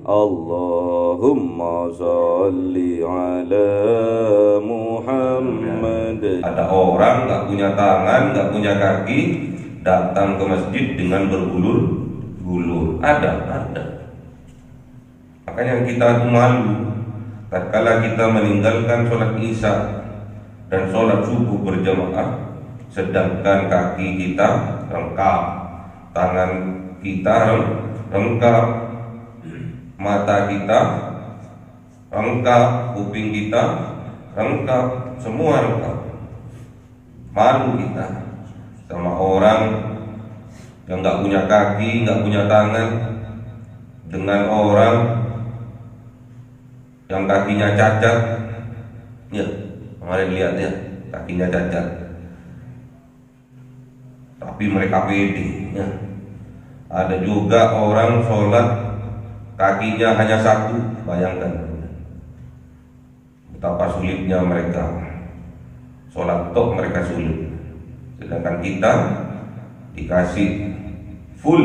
Allahumma sholli ala Muhammad. Ada orang nggak punya tangan, nggak punya kaki, datang ke masjid dengan bergulur-gulur. Ada. Makanya kita tuh malu tatkala kita meninggalkan sholat isya dan sholat subuh berjamaah, sedangkan kaki kita lengkap, tangan kita lengkap, mata kita lengkap, kuping kita lengkap, semua lengkap. Malu kita sama orang yang nggak punya kaki, nggak punya tangan, dengan orang yang kakinya cacat. Ya, kemarin lihat ya, kakinya cacat, tapi mereka pede. Ya. Ada juga orang sholat kakinya hanya satu, bayangkan betapa sulitnya mereka sholat tok, mereka sulit. Sedangkan kita dikasih full,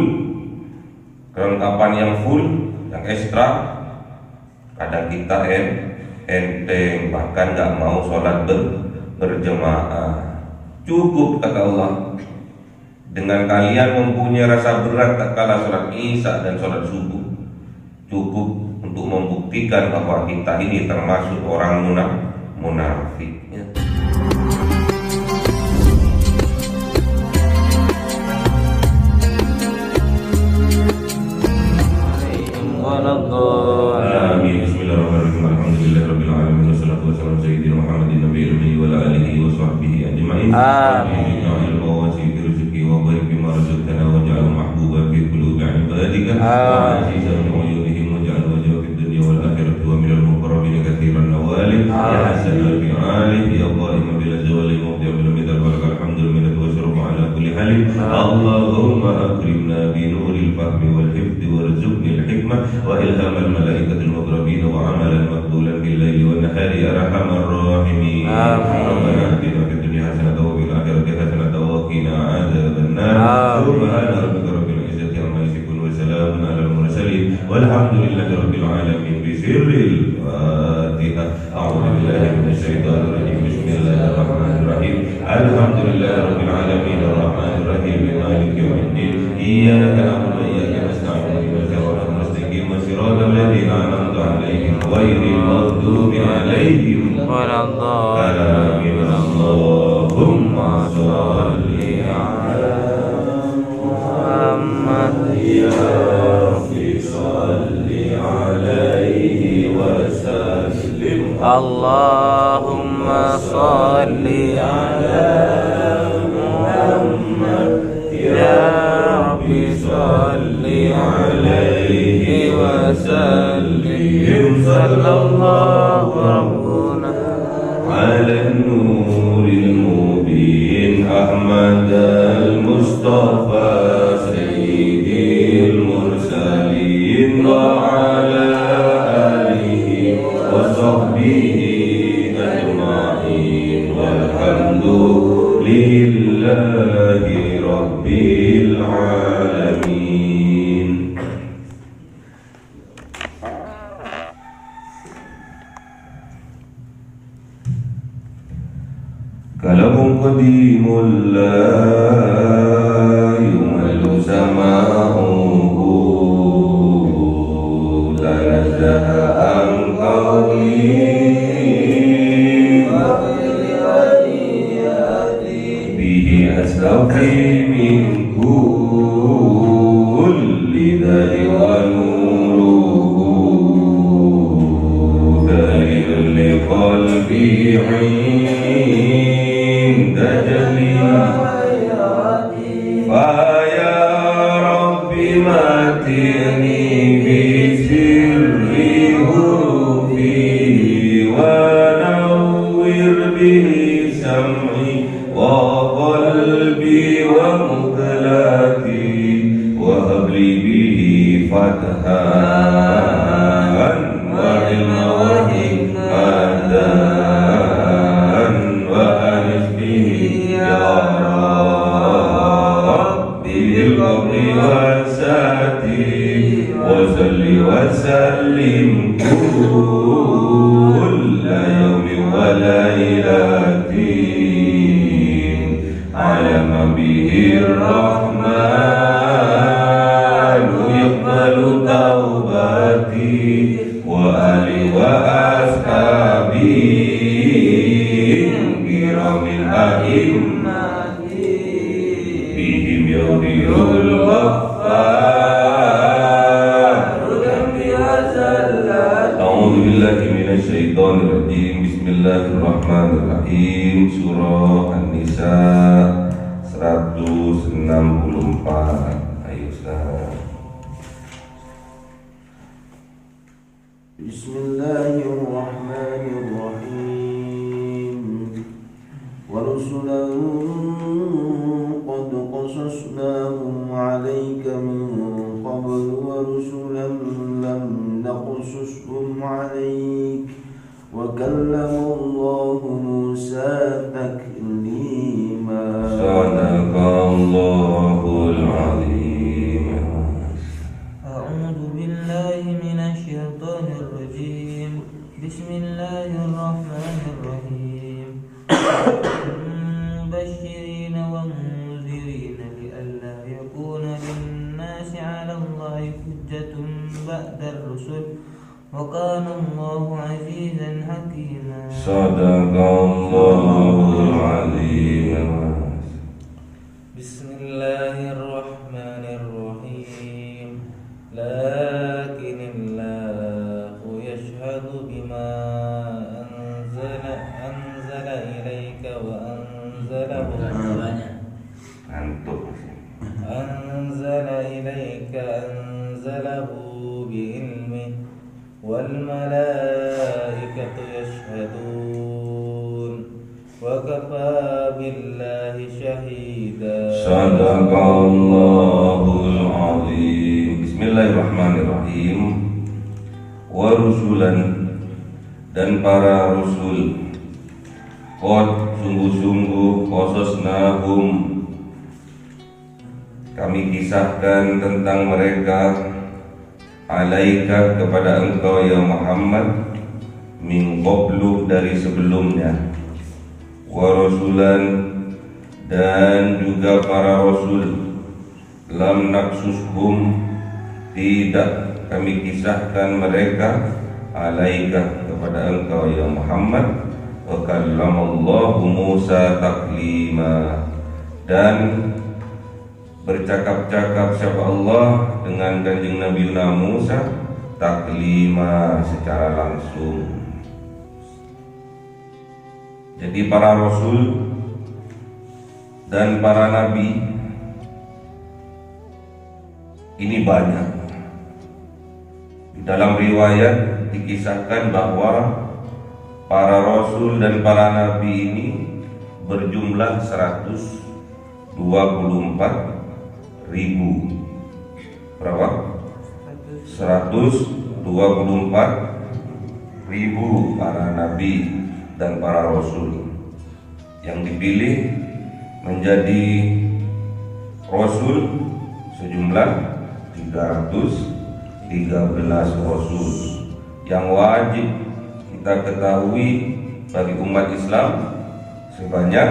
kelengkapan yang full, yang ekstra. Kadang kita enteng, bahkan gak mau sholat berjemaah. Cukup kata Allah, dengan kalian mempunyai rasa berat tak kalah sholat isya dan sholat subuh, cukup untuk membuktikan bahwa kita ini termasuk orang munafik. Ya. Amin. Bismillahirrahmanirrahim. Alhamdulillahirabbil alamin wassalatu wassalamu ala sayyidina Muhammadin nabiyil ummi wa ala alihi wa sahbihi ajma'in. Amin. Wa barik bima razaqtana wa ja'al mahbuban fi qulubi ibadika wa azizan wa yudhim wa ja'al wajha fid dunya wal akhirati wa minal muqarrabin katsiran nawali ya hasan al fi'ali ya qa'ima bil zawali mawdi' bil midal barakal hamdul minnatu wa syurufu ala kulli halin. Allahumma akrimna bi nuril fahmi wal hifdi warzuqni al hikmah wa ilhamal malaikatil muqarrabin wa amalan maqbulan bil laili wan nahari ya arhamar rahimin. Rabbana atina fid dunya hasanatan wa fil akhirati hasanatan wa qina adzaban nar. Subhana rabbika rabbil izzati amma yasifun wa salamun alal mursalin walhamdulillahi rabbil alamin. Bi sirril Fatihah. A'udzu billahi minasy syaithanir rajim. Bismillahirrahmanirrahim. Alhamdulillahi rabbil alamin arrahmanir rahim maliki yaumiddin. Iyyaka na'budu wa iyyaka nasta'in ihdinas siratal mustaqim siratal ladzina an'amta 'alaihim ghairil maghdubi 'alaihim waladdallin. Allahumma shalli 'ala Muhammad ya Rabbi shalli 'alaihi wa sallim. Allahumma shalli 'ala Muhammad ya Rabbi shalli 'alaihi wa sallim. Sallallahu rabbuna 'ala nuril mubin Ahmad al-Mustafa sayyidil mursalin wa 'ala alihi wa sahbihi ajma'in walhamdulillahi rabbil alamin. Kalamun qadimul la yumallu sama'uhu tanazzaha an qawli bihi astafi min kulli dhari wa nuruhu dalil li qalbi 'inda jali وسلم كل يوم وليلة على ما به الرحمن يقبل توبتي وآلي وأصحابي كرام الأئمة بهم يغفر الغفار أعوذ بالله من الشيطان الرجيم بسم الله الرحمن الرحيم Surah An-Nisa 164. Ayo Ustaz. Bismillahirrahmanirrahim. Wa rusulan qad qasasnahum 'alaika min qabl wa rusulan lam naqsushum 'alaik wa kallama Allahu Musa taklima. Sadaqallahul azim. أعوذ بالله من الشيطان الرجيم بسم الله الرحمن الرحيم مبشرين ومنذرين لئلا يكون للناس على الله حجة بعد الرسل وكان الله عزيزا حكيما. Sadaqallahul azim. بسم الله الرحمن الرحيم لكن الله يشهد بما أنزل إليك وأنزله أنزله بعلمه والملائكة يشهدون وكفى بالله شهيدا. Sadaqallahul azim. Bismillahirrahmanirrahim. Wa rusulan, dan para rasul, qad sungguh-sungguh qasasnahum, kami kisahkan tentang mereka, alaika kepada engkau ya Muhammad, min qablu dari sebelumnya, wa rasulan, dan juga para rasul, lam naqsushum, tidak kami kisahkan mereka, alaika kepada engkau ya Muhammad, wa kallamallahu Musa taklima, dan bercakap-cakap siapa Allah dengan kanjeng Nabi Musa taklima, secara langsung. Jadi para rasul dan para nabi ini banyak. Di dalam riwayat dikisahkan bahwa para rasul dan para nabi ini berjumlah 124.000. Berapa? 124.000 para nabi dan para rasul. Yang dipilih menjadi rasul sejumlah 313 rasul yang wajib kita ketahui bagi umat Islam sebanyak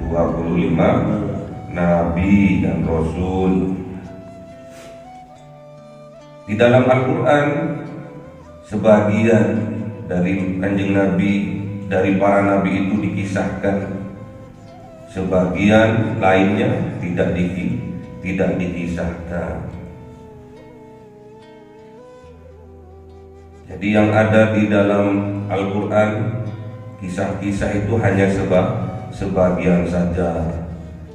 25 nabi dan rasul. Di dalam Al-Quran sebagian dari kanjeng Nabi, dari para nabi itu dikisahkan, sebagian lainnya tidak dikisahkan. Jadi yang ada di dalam Al-Quran, kisah-kisah itu hanya sebagian saja.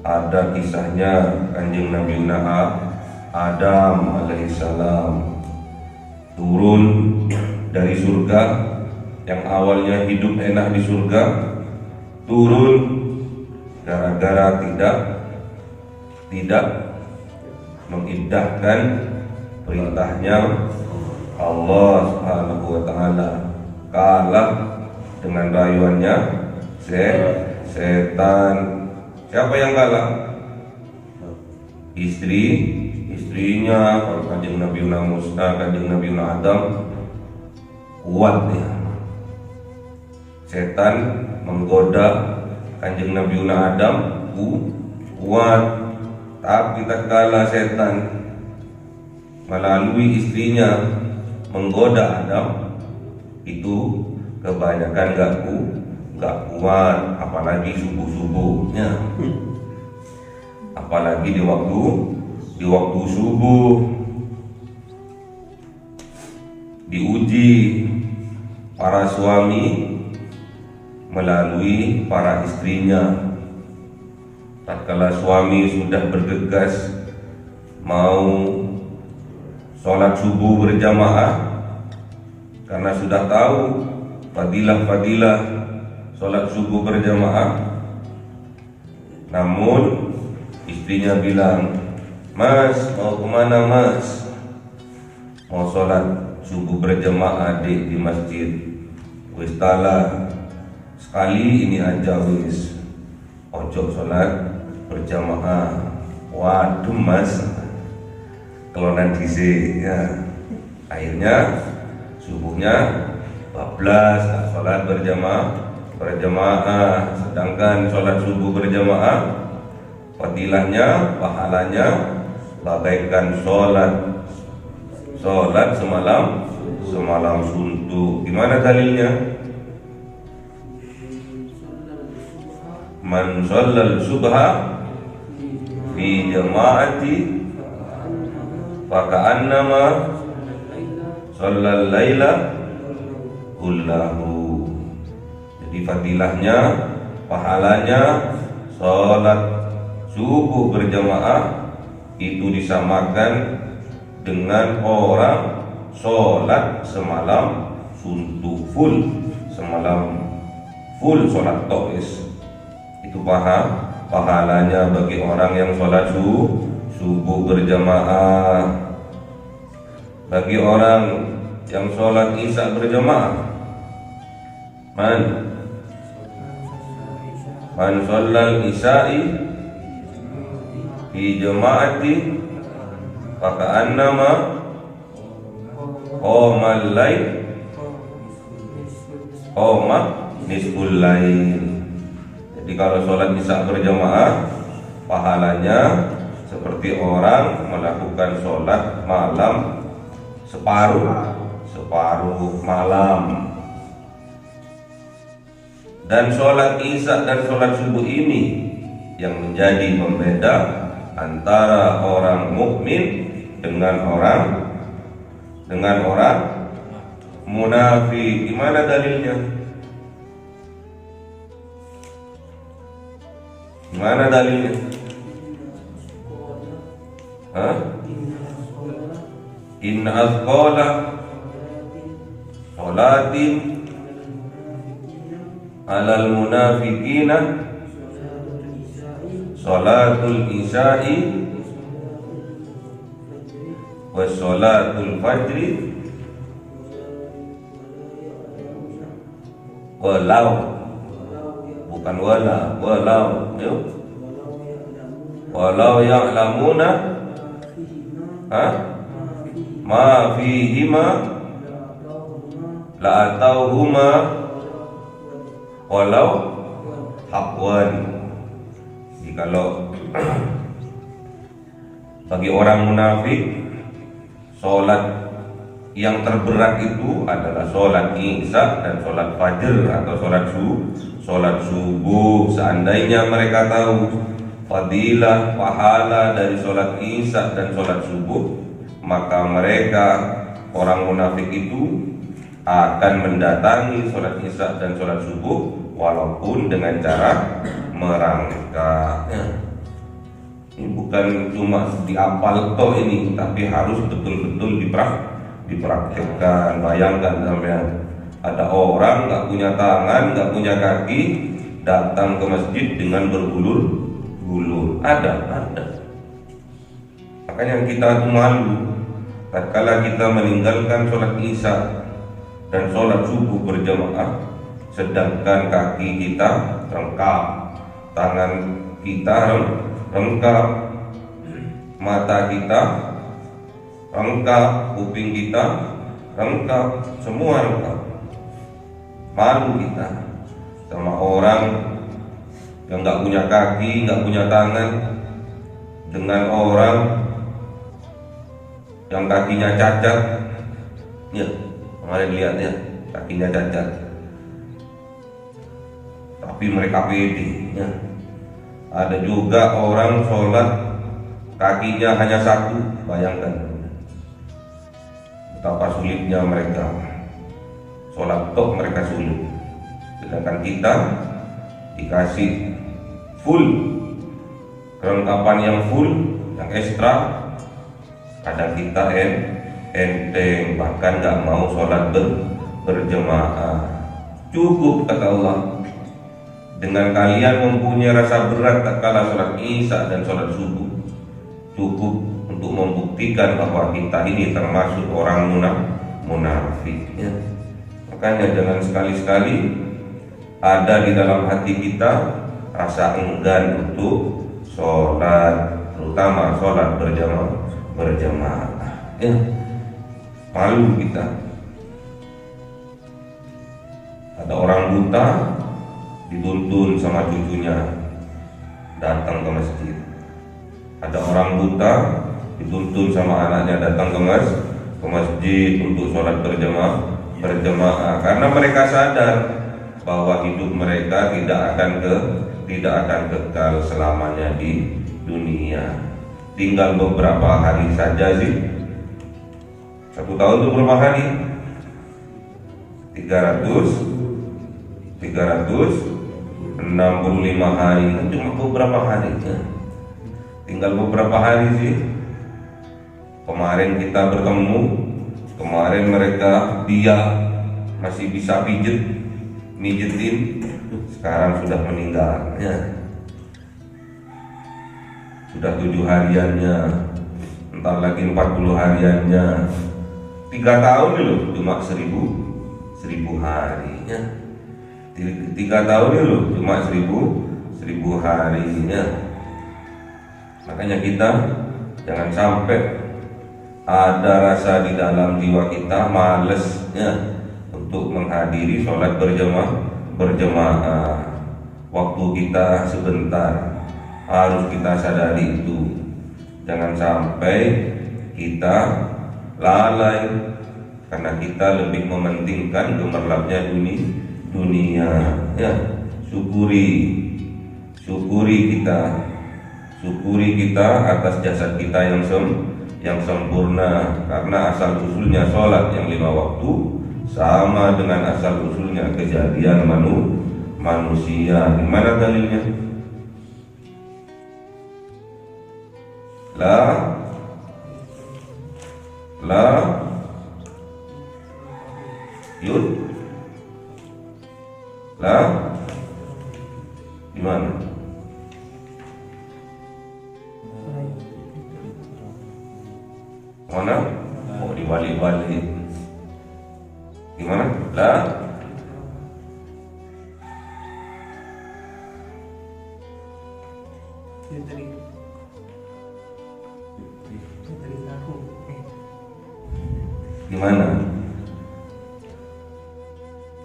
Ada kisahnya kanjeng Nabi Adam alaihissalam turun dari surga, yang awalnya hidup enak di surga, turun gara-gara tidak mengindahkan perintahnya Allah Subhanahu wa taala, kalah dengan rayuannya setan. Siapa yang kalah? Istri istrinya. Kalau kanjeng Nabi Musa, kanjeng Nabi Adam kuat ya. Setan menggoda kanjeng Nabi Adam kuat, tapi tak kalah setan melalui istrinya menggoda Adam itu kebanyakan gak kuat, apalagi subuh-subuhnya, apalagi di waktu subuh diuji para suami melalui para istrinya. Tatkala suami sudah bergegas mau sholat subuh berjamaah karena sudah tahu fadilah sholat subuh berjamaah, namun istrinya bilang, "Mas, mau kemana mas?" "Mau sholat subuh berjamaah di masjid." "Wis tala, sekali ini aja wis, ojo sholat berjamaah." "Waduh mas, kelonan disi ya." Akhirnya subuhnya bablas, sholat berjamaah. Sedangkan sholat subuh berjamaah fadilahnya, pahalanya bagaikan sholat semalam suntuk. Gimana dalilnya? Man shallal subha fi jama'ati faka'annama shallal laila kullahu. Jadi fadilahnya, pahalanya sholat subuh berjamaah itu disamakan dengan orang sholat semalam suntuk semalam full sholat to'is. Itu pahalanya bagi orang yang sholat subuh berjamaah. Bagi orang yang sholat isya berjamaah, man shallal isya'i fi jama'ati faka'annama qamal lail qama nisful lail. Jadi kalau sholat isya berjamaah pahalanya seperti orang melakukan sholat malam separuh malam. Dan sholat isya dan sholat subuh ini yang menjadi pembeda antara orang mukmin dengan orang munafik. Gimana dalilnya? Gimana dalilnya? Inna azqala sholatin alal munafiqina sholatul isya'i wa sholatul fajri walau, bukan walau walau ya'lamuna ma fihima la atauhuma walau haqwan. Kalau bagi orang munafik, sholat yang terberat itu adalah sholat isya dan sholat fajr atau sholat subuh. Seandainya mereka tahu fadilah, pahala dari sholat isya dan sholat subuh, maka mereka orang munafik itu akan mendatangi sholat isya dan sholat subuh walaupun dengan cara merangkak. Ini bukan cuma diapal toh ini, tapi harus betul-betul dipraktekkan. Bayangkan sampean, ada orang nggak punya tangan, nggak punya kaki, datang ke masjid dengan berbulur-bulur. Ada. Makanya kita tuh malu tatkala kita meninggalkan sholat isya dan sholat subuh berjamaah, sedangkan kaki kita lengkap, tangan kita lengkap, mata kita rengkap, kuping kita rengkap, semua rengkap. Malu kita sama orang yang nggak punya kaki, nggak punya tangan, dengan orang yang kakinya cacat. Ya, kemarin lihat ya, kakinya cacat, tapi mereka pede. Ya. Ada juga orang sholat kakinya hanya satu, bayangkan betapa sulitnya mereka sholat tok, mereka sulit. Sedangkan kita dikasih full, kelengkapan yang full, yang ekstra. Kadang kita enteng, bahkan nggak mau sholat berjemaah. Cukup kata Allah, dengan kalian mempunyai rasa berat tak kala sholat isya dan sholat subuh, cukup untuk membuktikan bahwa kita ini termasuk orang munafik. Ya. Makanya jangan sekali-sekali ada di dalam hati kita rasa enggan untuk sholat, terutama sholat berjamaah. Ya. Malu kita. Ada orang buta dituntun sama cucunya datang ke masjid. Ada orang buta dituntun sama anaknya datang ke masjid untuk sholat berjamaah karena mereka sadar bahwa hidup mereka tidak akan kekal selamanya di dunia. Tinggal beberapa hari saja sih. 1 tahun itu berapa hari? 365 hari, kan cuma beberapa hari ya. Tinggal beberapa hari sih. Kemarin kita bertemu, kemarin dia masih bisa mijetin, sekarang sudah meninggal ya. Sudah 7 hariannya, entar lagi 40 hariannya. 3 tahun loh, cuma 1000 hari ya. 3 tahun loh, cuma 1000 harinya. Makanya kita jangan sampai ada rasa di dalam jiwa kita malesnya untuk menghadiri sholat berjamaah. Waktu kita sebentar, harus kita sadari itu. Jangan sampai kita lalai karena kita lebih mementingkan gemerlapnya dunia. Ya, syukuri kita atas jasad kita yang sempurna, karena asal usulnya sholat yang 5 waktu sama dengan asal usulnya kejadian manusia. Di mana dalilnya? Gimana? Mana? Oh, dibalik-balik. Gimana? Gimana?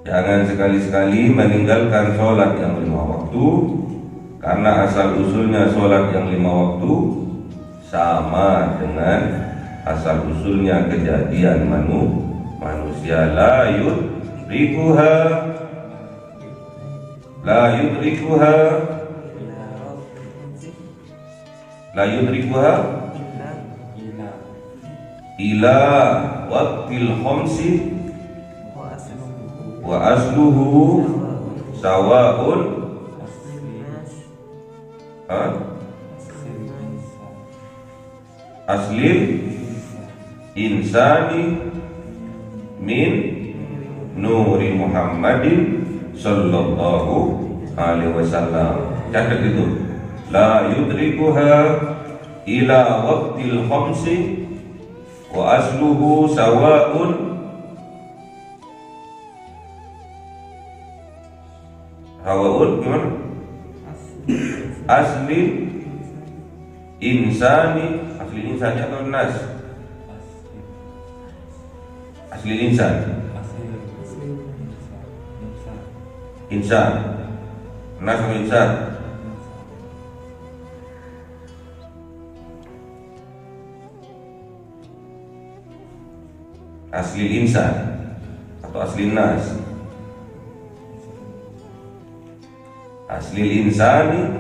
Jangan sekali-sekali meninggalkan sholat yang 5 waktu, karena asal usulnya sholat yang 5 waktu sama dengan asal usulnya kejadian manusia. La yudrikuha ila waqtil khamsi wa asluhu sawa'un aslil insani min nuri Muhammadin sallallahu alaihi wasallam. Catat itu. La yudrikuha ila waqtil khamsi wa asluhu sawa'un gimana? Asli insani atau nas? Asli insan. Insan. Nas sama insan. Asli insan atau asli nas. Asli insani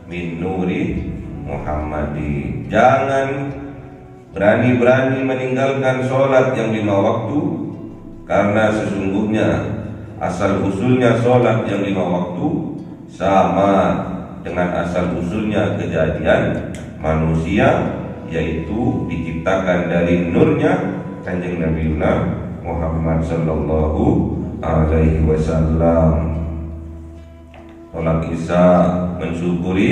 min nuri Muhammadi. Jangan berani-berani meninggalkan sholat yang 5 waktu, karena sesungguhnya asal usulnya sholat yang 5 waktu sama dengan asal usulnya kejadian manusia, yaitu diciptakan dari nurnya Kanjeng Nabi Muhammad sallallahu alaihi wasallam. Sholat Isya mensyukuri,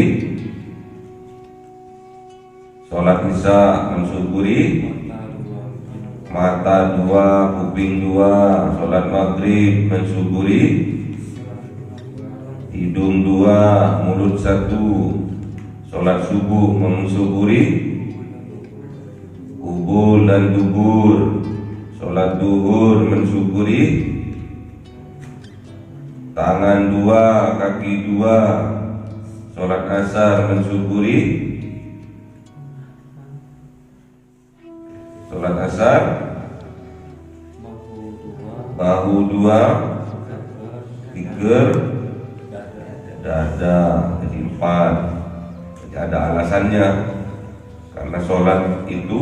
sholat Isya mensyukuri mata 2, kuping 2. Sholat Maghrib mensyukuri hidung 2, mulut 1. Sholat subuh mensyukuri kubul dan dubur. Sholat duhur mensyukuri tangan 2, kaki 2. Sholat asar mensyukuri sholat asar bahu 2, tiger, dada, jadi 4. Jadi ada alasannya, karena sholat itu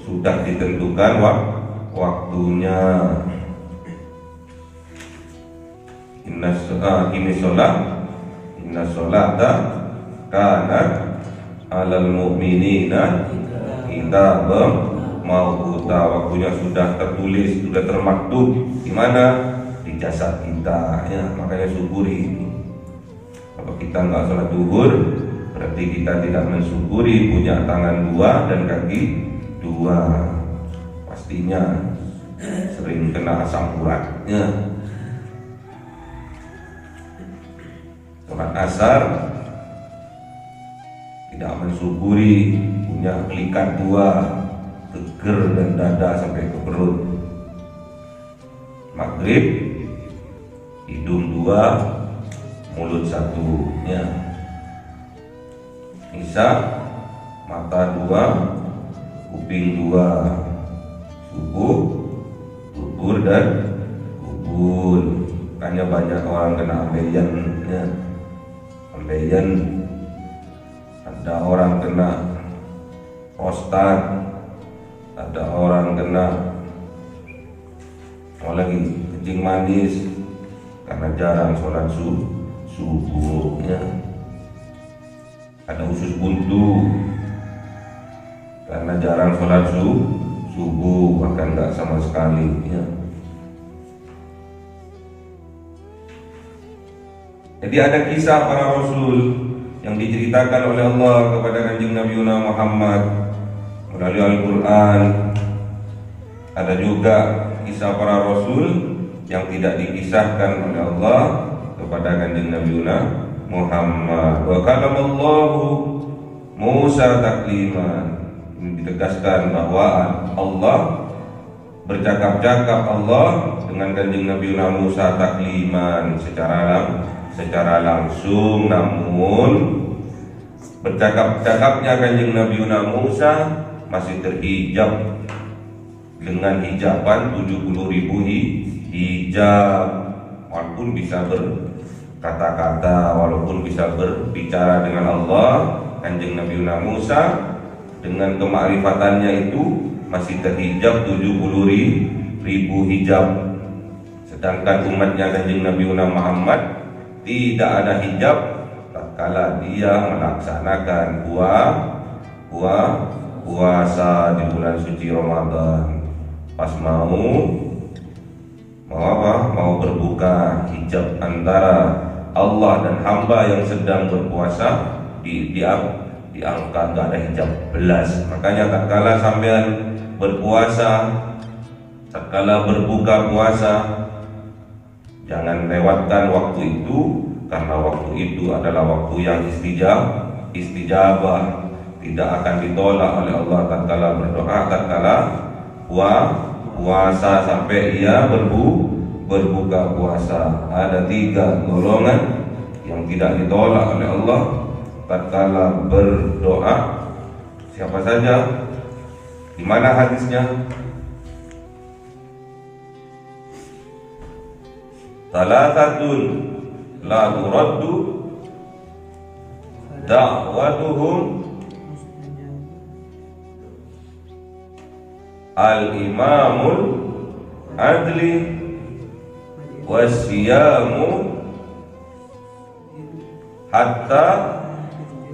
sudah ditentukan waktunya. Inna sholata kanat alal mu'minina kitabam mauquta. Waktunya sudah tertulis, sudah termaktub. Di mana? Di jasad kita, ya. Makanya syukuri. Kalau kita nggak sholat duhur, berarti kita tidak mensyukuri punya tangan 2 dan kaki 2. Pastinya sering kena asam urat, ya. Sholat asar tidak mensyukuri punya pelikat 2, teger dan dada sampai ke perut. Maghrib hidung 2, mulut 1, ya. Isya mata 2, kuping 2. Subuh kubur dan kubur. Makanya banyak orang kena ambeien, ya. Ambeien, ada orang kena prostat, ada orang kena lagi kencing manis karena jarang sholat subuh, ya. Ada usus buntu karena jarang sholat subuh, bahkan nggak sama sekali, ya. Jadi ada kisah para rasul yang diceritakan oleh Allah kepada Kanjeng Nabi Muhammad melalui Al-Quran. Ada juga kisah para rasul yang tidak dikisahkan oleh Allah kepada Kanjeng Nabi Muhammad. Wa kalamallahu Musa takliman. Ini ditegaskan bahwa Allah bercakap-cakap Allah dengan Kanjeng Nabi Musa takliman secara langsung, namun bercakap-cakapnya Kanjeng Nabi Musa masih terhijab dengan hijaban 70.000 hijab. Walaupun bisa berkata-kata, walaupun bisa berbicara dengan Allah, Kanjeng Nabi Musa dengan kemakrifatannya itu masih terhijab 70.000 hijab. Sedangkan umatnya Kanjeng Nabi Muhammad tidak ada hijab tatkala dia melaksanakan puasa di bulan suci Ramadan. Pas mau berbuka, hijab antara Allah dan hamba yang sedang berpuasa diangkat, gak ada hijab belas. Makanya tatkala sampean berpuasa, tatkala berbuka puasa, jangan lewatkan waktu itu, karena waktu itu adalah waktu yang istijabah, tidak akan ditolak oleh Allah tatkala berdoa, tatkala puasa sampai ia berbuka puasa. Ada 3 golongan yang tidak ditolak oleh Allah tatkala berdoa. Siapa saja? Di mana hadisnya? Thalathatun la turaddu da'watuhum al-imamul adli wasiyamu hatta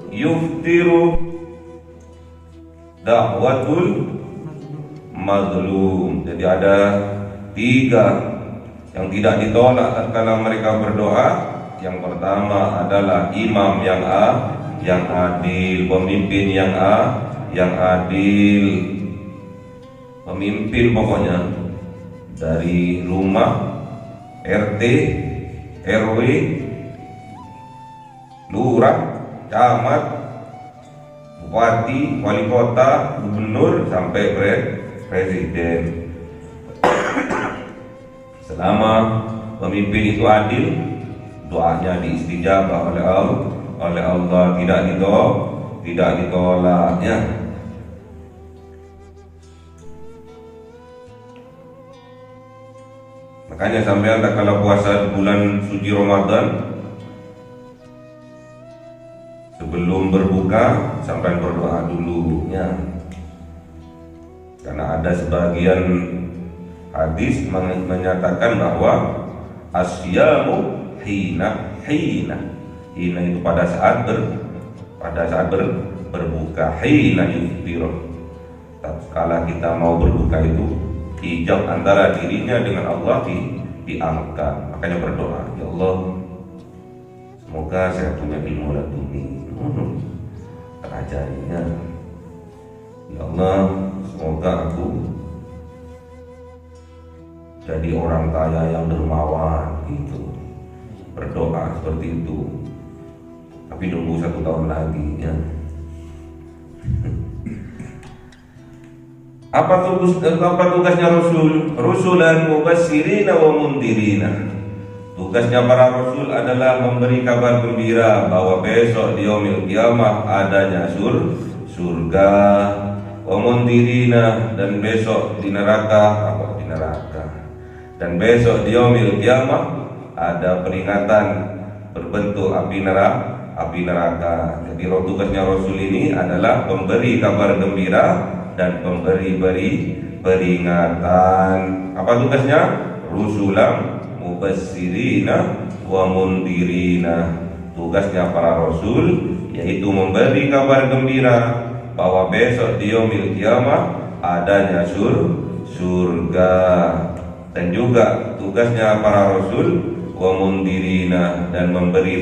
yuftiru da'watul mazlum. Jadi ada 3 yang tidak ditolak tatkala mereka berdoa. Yang pertama adalah imam yang adil, pemimpin yang adil, pemimpin pokoknya dari rumah, RT, RW, lurah, camat, bupati, wali kota, gubernur sampai presiden. Selama pemimpin itu adil, doanya diistijabah oleh Allah, tidak ditolaknya. Makanya sampai kalau puasa bulan suci Ramadan, sebelum berbuka sampai berdoa dulu ya. Karena ada sebagian hadis menyatakan bahwa asyamu hina itu pada saat berbuka, hina yuftir. Tatkala kita mau berbuka itu hijab antara dirinya dengan Allah diangkat. Makanya berdoa, ya Allah, semoga saya punya ilmu laduni terajarinya. Ya Allah, semoga aku jadi orang kaya yang dermawan gitu. Berdoa seperti itu. Tapi nunggu 1 tahun lagi ya. Apa tugasnya Rasul? Rusulan mubassirina wa mundirina. Tugasnya para Rasul adalah memberi kabar gembira bahwa besok di yaumil qiyamah adanya surga, wa mundirina, dan besok di neraka, dan besok di yaumil qiyamah ada peringatan berbentuk api neraka. Jadi tugasnya Rasul ini adalah pemberi kabar gembira dan pemberi peringatan. Apa tugasnya? Rusulam mubassirina wa mundirina. Tugasnya para Rasul yaitu memberi kabar gembira bahwa besok di yaumil qiyamah adanya surga. Dan juga tugasnya para Rasul wa mundirina, dan memberi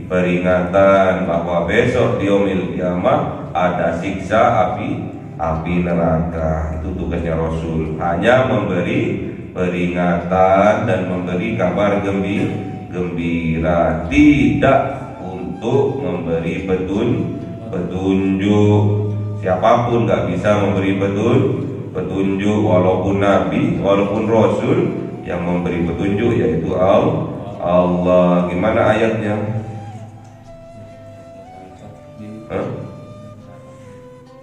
peringatan bahwa besok di yaumil qiyamah ada siksa api neraka. Itu tugasnya Rasul, hanya memberi peringatan dan memberi kabar gembira, tidak untuk memberi petunjuk. Siapapun nggak bisa memberi petunjuk, walaupun Nabi, walaupun Rasul. Yang memberi petunjuk yaitu Allah. Gimana ayatnya?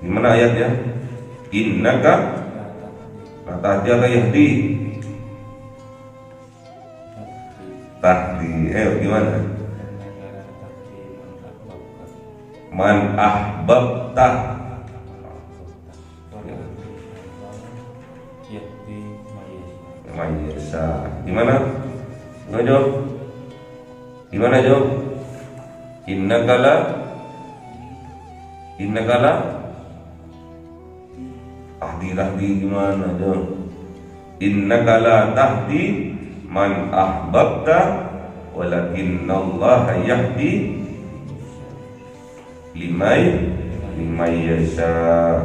Gimana ayatnya? Innaka latahdi yahdi. Tahdi. Gimana? Man ahbabta. Mayesa. Gimana? Gimana jawab? Innakala tahdi gimana jawab? Innakala tahdi man ahbabta walakinnallaha yahdi limay yasha.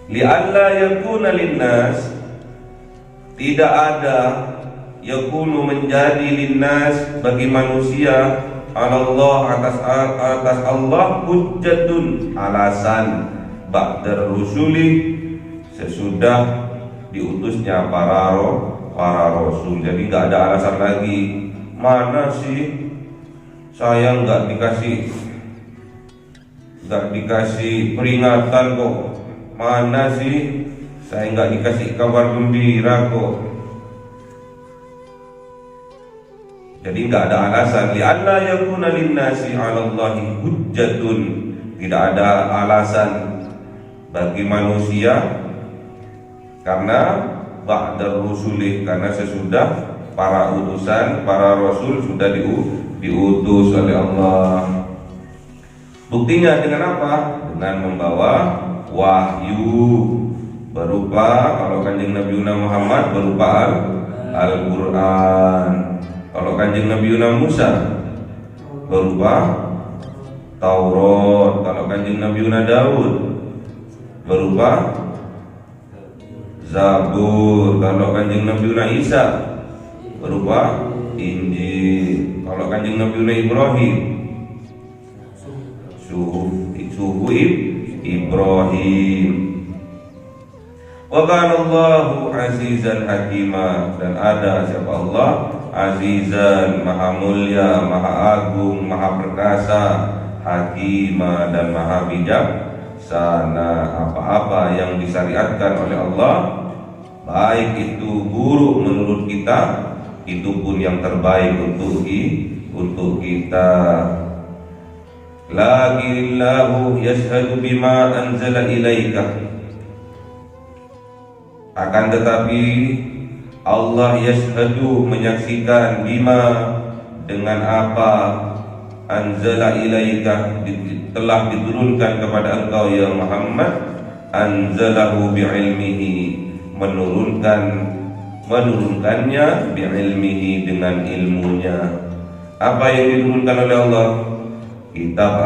Li'alla yakuna linnas, tidak ada yakunu menjadi linnas bagi manusia, Allah atas Allah hujjatun, alasan ba'dar rusuli, sesudah diutusnya para rasul. Jadi nggak ada alasan lagi, mana sih saya nggak dikasih peringatan kok, mana sih saya nggak dikasih kabar gembira kok. Jadi nggak ada alasan. Li'alla yakuna linnasi 'ala Allahi hujjatun. Tidak ada alasan bagi manusia karena ba'da rusuli, karena sesudah para utusan, para rasul sudah diutus oleh Allah. Buktinya dengan apa? Dengan membawa wahyu berupa, kalau Kanjeng Nabi Muhammad berupa Al-Quran. Kalau Kanjeng Nabi Musa berupa Taurat. Kalau Kanjeng Nabi Daud berupa Zabur. Kalau Kanjeng Nabi Isa berupa Injil. Kalau Kanjeng Nabi Ibrahim suhu Ibrahim. Wa kana Allahu azizan hakima, dan ada siapa Allah? Azizan, maha mulia, maha agung, maha perkasa, hakima, dan maha bijaksana. Apa-apa yang disyariatkan oleh Allah, baik itu buruk menurut kita, itu pun yang terbaik untuk kita. Lakinillahu yashhadu bima anzala ilaika. Akan tetapi Allah yashhadu, menyaksikan, bima, dengan apa, anzala ilaika, telah diturunkan kepada engkau ya Muhammad, anzalahu bi'ilmihi, menurunkannya bi'ilmihi, dengan ilmunya. Apa yang diturunkan oleh Allah? Kitab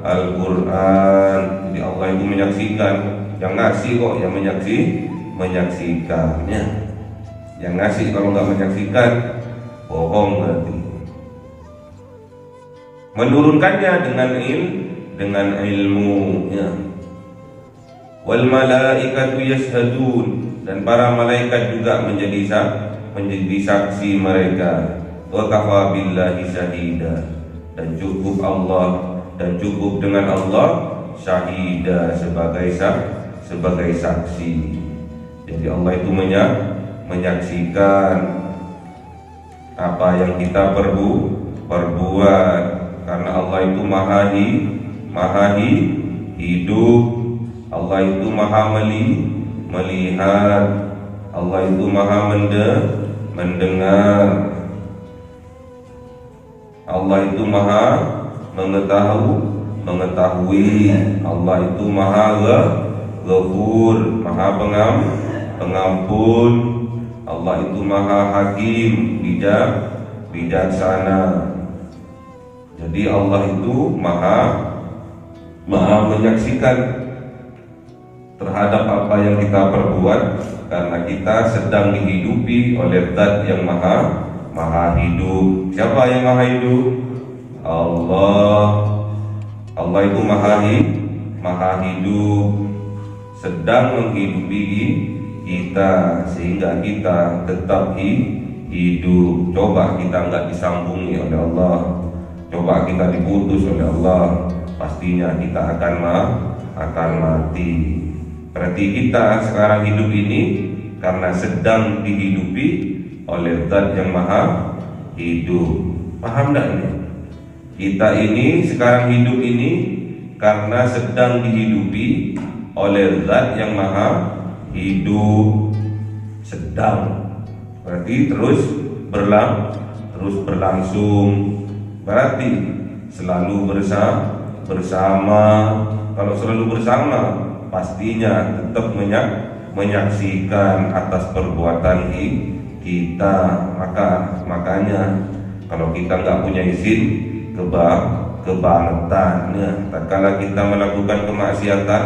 Al-Quran. Jadi Allah itu menyaksikan, yang ngasih kok yang menyaksikannya. Yang ngasih kalau nggak menyaksikan, bohong berarti. Menurunkannya dengan ilmunya. Wal malaikatu yashhadun, dan para malaikat juga menjadi saksi mereka. Wa kafa billahi syahida, dan cukup Allah, dan cukup dengan Allah syahida, sebagai saksi. Jadi Allah itu menyaksikan apa yang kita perbuat, karena Allah itu maha hidup, Allah itu maha melihat, Allah itu maha mendengar, Allah itu maha mengetahui, Allah itu maha ghafur, maha pengampun, Allah itu maha hakim, bijaksana. Jadi Allah itu maha menyaksikan terhadap apa yang kita perbuat, karena kita sedang dihidupi oleh Zat yang maha hidup. Siapa yang maha hidup? Allah. Allah itu maha hidup, sedang menghidupi kita sehingga kita tetap hidup. Coba kita nggak disambungi oleh Allah, coba kita diputus oleh Allah, pastinya kita akan mati. Berarti kita sekarang hidup ini karena sedang dihidupi oleh Zat yang maha hidup. Paham enggak ini? Kita ini sekarang hidup ini karena sedang dihidupi oleh Zat yang maha hidup. Sedang berarti terus berlangsung, berarti selalu bersama. Kalau selalu bersama, pastinya tetap menyaksikan atas perbuatan kita. Makanya kalau kita nggak punya izin kebangetan, tak kala kita melakukan kemaksiatan,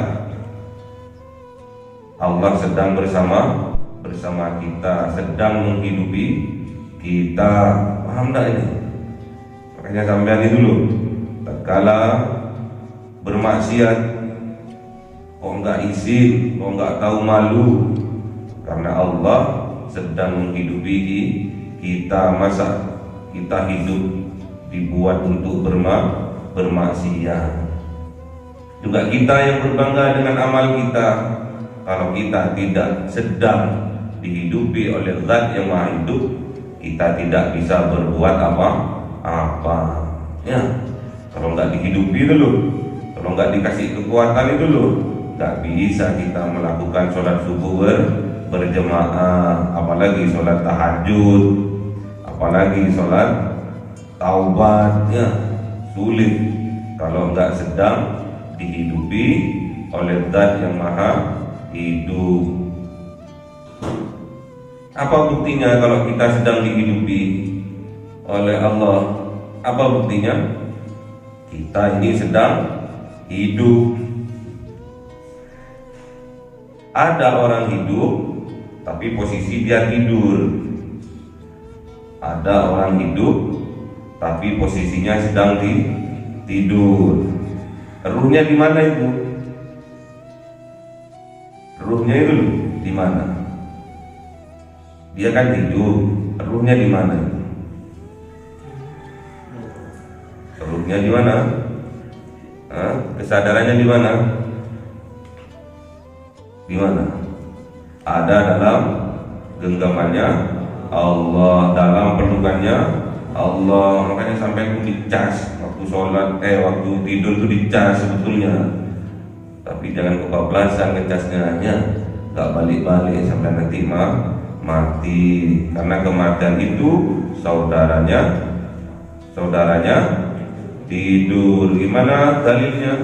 Allah sedang bersama kita, sedang menghidupi kita. Paham tak ini? Makanya sampean ini dulu, tak kala bermaksiat kok kok nggak izin, kok nggak tahu malu? Karena Allah sedang menghidupi kita. Masa kita hidup dibuat untuk bermaksiat? Juga kita yang berbangga dengan amal kita, kalau kita tidak sedang dihidupi oleh Zat yang Maha Hidup, kita tidak bisa berbuat apa-apa. Ya, kalau nggak dihidupi dulu, kalau nggak dikasih kekuatan itu loh, nggak bisa kita melakukan sholat subuh berjemaah, apalagi sholat tahajud, apalagi sholat taubat. Ya, sulit kalau nggak sedang dihidupi oleh Zat yang Maha Hidup. Apa buktinya kalau kita sedang dihidupi oleh Allah? Apa buktinya? Kita ini sedang hidup. Ada orang hidup tapi posisi dia tidur. Ada orang hidup tapi posisinya sedang tidur. Ruhnya di mana itu? Ruhnya itu di mana? Dia kan hidup. Ruhnya di mana? Ruhnya di mana? Kesadarannya di mana? Di mana? Ada dalam genggamannya Allah, dalam pelukannya Allah. Makanya sampai itu dicas waktu sholat, waktu tidur itu dicas sebetulnya. Tapi jangan kebablasan ngecasnya, ya, nggak balik-balik sampai nanti mati. Karena kematian itu saudaranya tidur. Gimana dalilnya?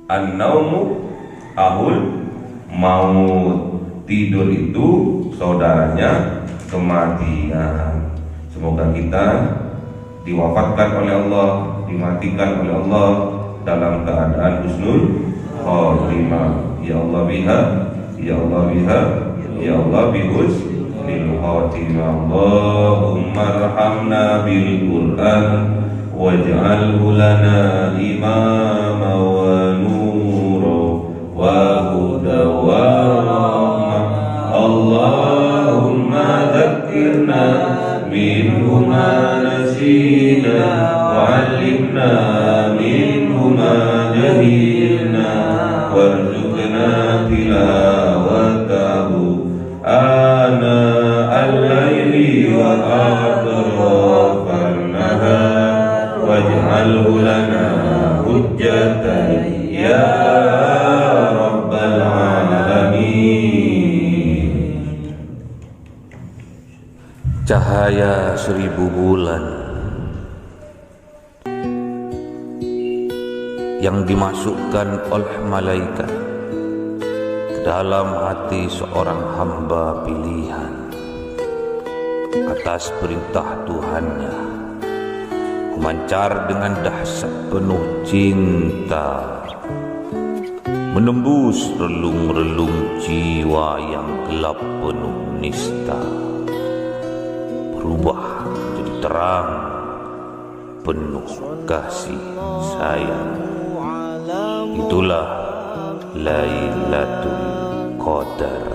An-naumu ahul maut. Tidur itu saudaranya kematian. Semoga kita diwafatkan oleh Allah, dimatikan oleh Allah dalam keadaan husnul khatimah. Ya Allah biha, ya Allah biha, ya Allah bihusnil khatimah. Allahumma arhamna bil Qur'an waj'alhu lana imama wa nura wa huda wa rahmah. Allahumma dzakkirna minhu ma nasina wa'allimna minhu ma jahilna warzuqna tilawatahu ana al-laili wa atrafan nahar waj'alhu lana hujjatan ya rabbal alamin. Cahaya 1000 bulan yang dimasukkan oleh malaikat ke dalam hati seorang hamba pilihan atas perintah Tuhannya, memancar dengan dahsyat penuh cinta, menembus relung-relung jiwa yang gelap penuh nista, berubah menjadi terang penuh kasih sayang. Itulah Lailatul Qadar.